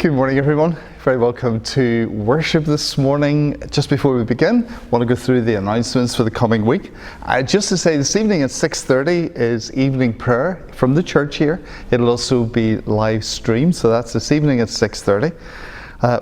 Good morning, everyone. Very welcome to worship this morning. Just before we begin, I want to go through the announcements for the coming week. Just to say, this evening at 6:30 is evening prayer from the church here. It'll also be live streamed, so that's this evening at 6:30.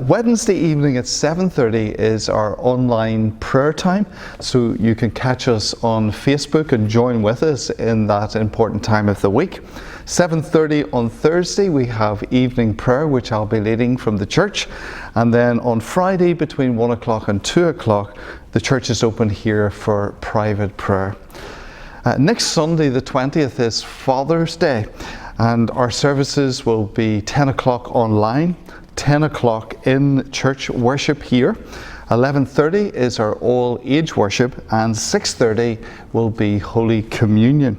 Wednesday evening at 7:30 is our online prayer time, so you can catch us on Facebook and join with us in that important time of the week. 7:30 on Thursday we have evening prayer, which I'll be leading from the church, and then on Friday between 1 o'clock and 2 o'clock the church is open here for private prayer. Next Sunday the 20th is Father's Day, and our services will be 10 o'clock online, 10 o'clock in church worship here. 11:30 is our all age worship, and 6:30 will be Holy Communion.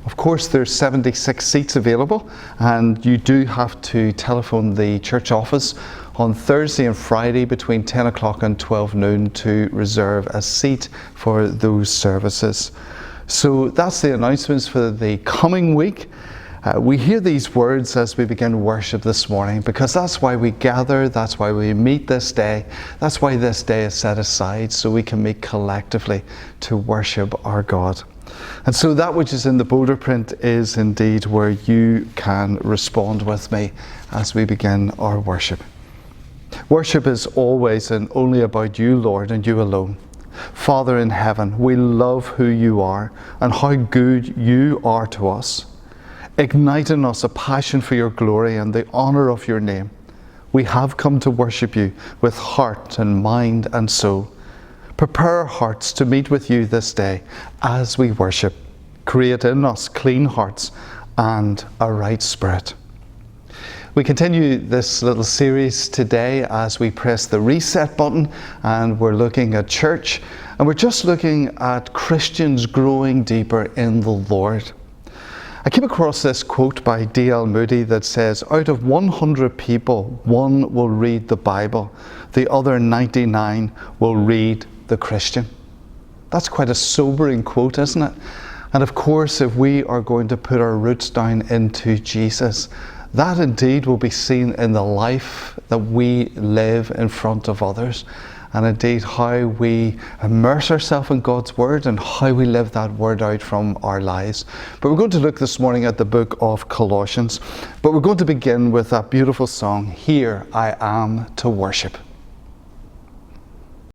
Of course, there's 76 seats available, and you do have to telephone the church office on Thursday and Friday between 10 o'clock and 12 noon to reserve a seat for those services. So that's the announcements for the coming week. We hear these words as we begin worship this morning, because that's why we gather, that's why we meet this day, that's why this day is set aside, so we can meet collectively to worship our God. And so that which is in the boulder print is indeed where you can respond with me as we begin our worship. Worship is always and only about you, Lord, and you alone. Father in heaven, we love who you are and how good you are to us. Ignite in us a passion for your glory and the honour of your name. We have come to worship you with heart and mind and soul. Prepare our hearts to meet with you this day as we worship. Create in us clean hearts and a right spirit. We continue this little series today as we press the reset button, and we're looking at church, and we're just looking at Christians growing deeper in the Lord. I came across this quote by D.L. Moody that says, out of 100 people, one will read the Bible, the other 99 will read the Christian. That's quite a sobering quote, isn't it? And of course, if we are going to put our roots down into Jesus, that indeed will be seen in the life that we live in front of others, and indeed how we immerse ourselves in God's Word and how we live that Word out from our lives. But we're going to look this morning at the book of Colossians, but we're going to begin with that beautiful song, Here I Am to Worship.